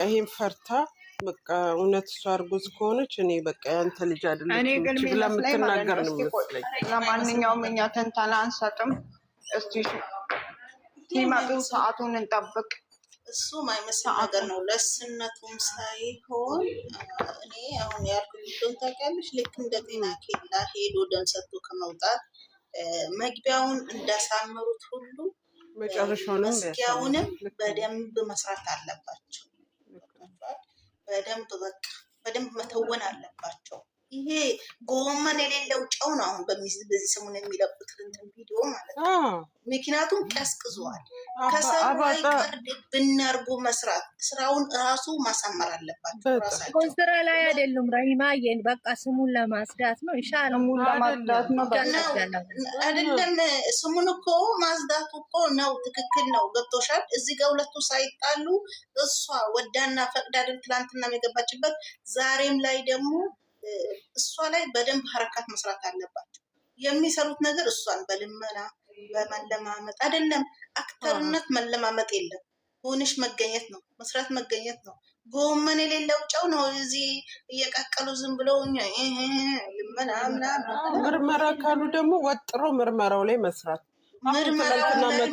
ይሄን ፈርታ በቃ እውነት እሷ እርጉዝ ከሆነች እኔ በቃ ያንተ ልጅ አይደለችም እቺ ብላ የምትናገር ነው የሚመስለኝ። ለማንኛውም እኛ ትንተና አንሰጥም። እስቲ ሲመጡ ሰዓቱን እንጠብቅ። እሱ ማይመስል ነገር ነው። ለስነቱም ሳይሆን እኔ አሁን ያልኩት ታውቂያለሽ፣ ልክ እንደ ጤና ኬላ ሄዶ ደም ሰጥቶ ከመውጣት መግቢያውን እንዳሳመሩት ሁሉ መስጊያውንም በደንብ መስራት አለባቸው። በደንብ በቃ በደንብ መተወን አለባቸው። ይሄ ጎመን የሌለው ጨው ነው አሁን በዚህ ሰሞን የሚለቁት እንትን ቪዲዮ ማለት ነው። ምክንያቱም ቀዝቅዟል። ከሰሩ አይቀር ብናርጎ መስራት ስራውን ራሱ ማሳመር አለባቸው። ራሳቸው ስራ ላይ አይደሉም። ረሂማዬን በቃ ስሙን ለማስዳት ነው ኢንሻአላህ፣ ስሙን ለማስዳት ነው አይደለም። ስሙን እኮ ማስዳቱ እኮ ነው። ትክክል ነው። ገብቶሻል። እዚህ ጋር ሁለቱ ሳይጣሉ እሷ ወዳና ፈቅዳ ትላንትና የገባችበት ዛሬም ላይ ደግሞ እሷ ላይ በደንብ ሐረካት መስራት አለባቸው። የሚሰሩት ነገር እሷን በልመና በመለማመጥ አይደለም። አክተርነት መለማመጥ የለም። ሆነሽ መገኘት ነው፣ መስራት መገኘት ነው። ጎመን የሌለው ጨው ነው እዚህ እየቀቀሉ ዝም ብለው ልመና ምናምን። ምርመራ ካሉ ደግሞ ወጥሮ ምርመራው ላይ መስራት። ምርመራው ላይ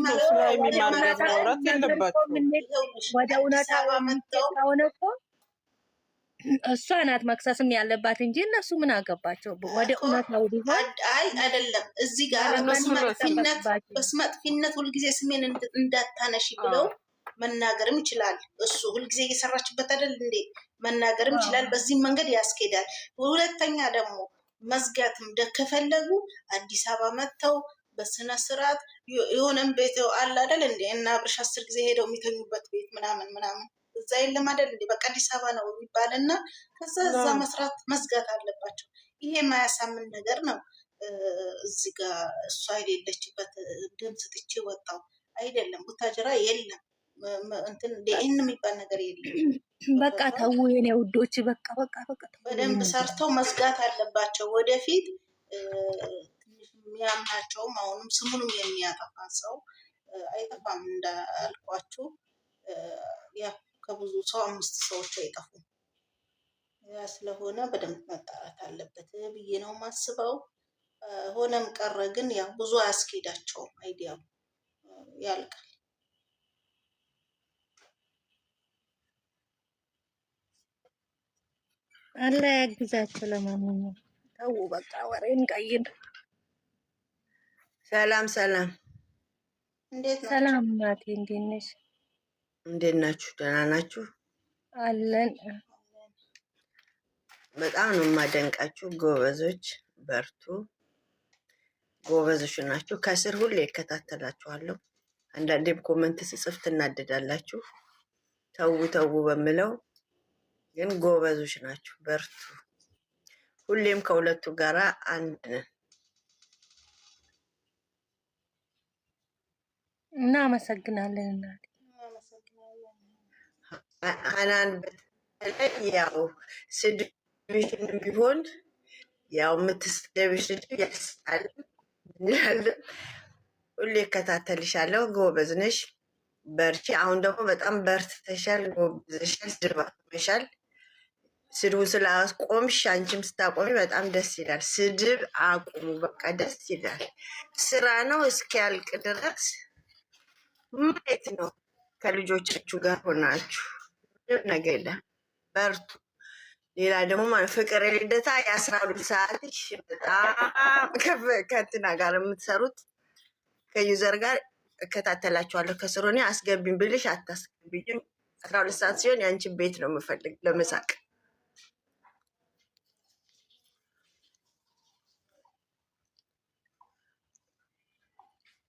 ማውራት የለባቸው። ወደ እውነታ ሆነ እኮ እሷ ናት መክሰስም ያለባት እንጂ እነሱ ምን አገባቸው? ወደ እውነታው ቢሆን አይደለም። እዚህ ጋር በስመጥፊነት ሁልጊዜ ስሜን እንዳታነሺ ብለው መናገርም ይችላል። እሱ ሁልጊዜ እየሰራችበት አይደል እንዴ? መናገርም ይችላል። በዚህ መንገድ ያስኬዳል። ሁለተኛ ደግሞ መዝጋትም ከፈለጉ አዲስ አበባ መጥተው በስነ ስርዓት የሆነም ቤት አለ አይደል እንዴ? እና አብርሽ 10 ጊዜ ሄደው የሚተኙበት ቤት ምናምን ምናምን እዛ የለም አይደል እንዴ? በቃ አዲስ አበባ ነው የሚባልና ከዛ እዛ መስራት መዝጋት አለባቸው። ይሄ የማያሳምን ነገር ነው። እዚህ ጋር እሷ የሌለችበት ደም ስጥቼ ወጣው አይደለም። ቡታጅራ የለም እንትን ዲኤን የሚባል ነገር የለም። በቃ ተው የኔ ውዶች፣ በቃ በደንብ ሰርተው መዝጋት አለባቸው። ወደፊት ትንሽ የሚያምናቸውም አሁንም ስሙንም የሚያጠፋ ሰው አይጠፋም እንዳልኳችሁ ያ ከብዙ ሰው 5 ሰዎች አይጠፉም። ያ ስለሆነ በደንብ መጣራት አለበት ብዬ ነው የማስበው። ሆነም ቀረ ግን ያው ብዙ አያስኬዳቸውም። አይዲያው ያልቃል። አላ ያግዛቸው። ለማንኛውም ተው በቃ ወሬን ቀይር። ሰላም ሰላም። እንዴት ነው? ሰላም ናት። እንዴት ነሽ? እንዴት ናችሁ? ደህና ናችሁ? አለን። በጣም ነው የማደንቃችሁ። ጎበዞች፣ በርቱ። ጎበዞች ናችሁ። ከስር ሁሌ ይከታተላችኋለሁ። አንዳንዴም ኮመንት ስጽፍ ትናደዳላችሁ። ተው በምለው ግን ጎበዞች ናችሁ። በርቱ። ሁሌም ከሁለቱ ጋራ አንድ ነን። እናመሰግናለን እናቴ። ሀናን በተለይ ያው ስድብሽን ቢሆን ያው የምትስደብሽ ልጅ ያስጣል እንላለን። ሁሌ እከታተልሻለሁ። ጎበዝ ነሽ፣ በርቺ። አሁን ደግሞ በጣም በርትተሻል፣ ጎበዝሻል፣ ስድብ አቁመሻል። ስድቡን ስላቆምሽ አንቺም ስታቆሚ በጣም ደስ ይላል። ስድብ አቁሙ፣ በቃ ደስ ይላል። ስራ ነው እስኪያልቅ ድረስ ማየት ነው። ከልጆቻችሁ ጋር ሆናችሁ ነገር የለም። በርቱ። ሌላ ደግሞ ማለት ፍቅር የልደታ የ12 ሰዓት በጣም ከእንትና ጋር የምትሰሩት ከዩዘር ጋር እከታተላችኋለሁ። ከስሩ እኔ አስገቢኝ ብልሽ አታስገቢኝም። 12 ሰዓት ሲሆን የአንቺን ቤት ነው የምፈልግ ለመሳቅ።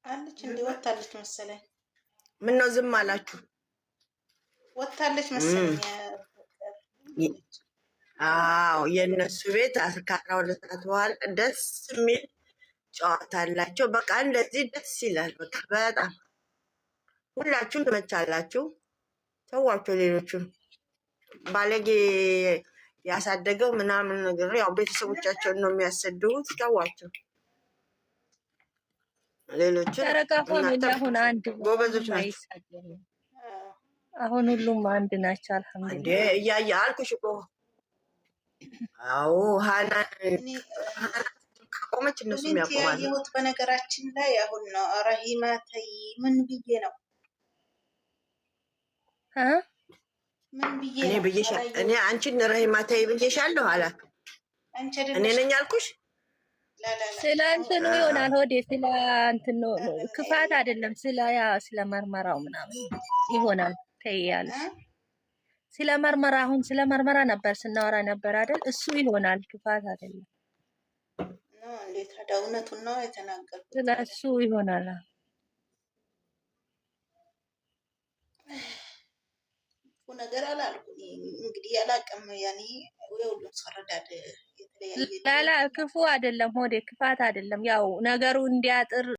አለች እንዴ? ወታለች መሰለኝ። ምን ነው ዝም አላችሁ? ወታለች መሰለኝ። አዎ የእነሱ ቤት ከ12 ሰዓት በኋላ ደስ የሚል ጨዋታ አላቸው። በቃ እንደዚህ ደስ ይላል። በቃ በጣም ሁላችሁም ትመቻላችሁ። ተዋቸው። ሌሎቹም ባለጌ ያሳደገው ምናምን ነገር ያው ቤተሰቦቻቸውን ነው የሚያሰድቡት። ተዋቸው። ሌሎቹ ጎበዞች ናቸው። አሁን ሁሉም አንድ ናቸው። እንዴ አልሐምዱሊላህ እያየ አልኩሽ እኮ። አዎ ሀናን ከቆመች እነሱም ኮሜንት ያቆማሉ። ያየሁት በነገራችን ላይ አሁን ነው። ረሂማ ተይ ምን ብዬ ነው? ምን ብዬ እኔ ነው? ብዬሻል። እኔ አንቺን ረሂማ ተይ ብዬሻለሁ አላት። አንቺ እኔ አይደለሽ ነኝ አልኩሽ። ስለ እንትኑ ይሆናል ሆዴ ስለ እንትኑ ክፋት አይደለም፣ ስለ መርመራው ምናምን ይሆናል። ተያለሽ ስለ መርመራ አሁን ስለ መርመራ ነበር ስናወራ ነበር አይደል? እሱ ይሆናል ክፋት አይደለም። እንዴት ታዲያ እውነቱን ነው የተናገርኩት። ስለ እሱ ይሆናል። ነገር አላልኩም እንግዲህ ያላቀም ያኔ ሁሉም ሰረዳድ ላላ ክፉ አይደለም ሆዴ ክፋት አይደለም። ያው ነገሩ እንዲያጥር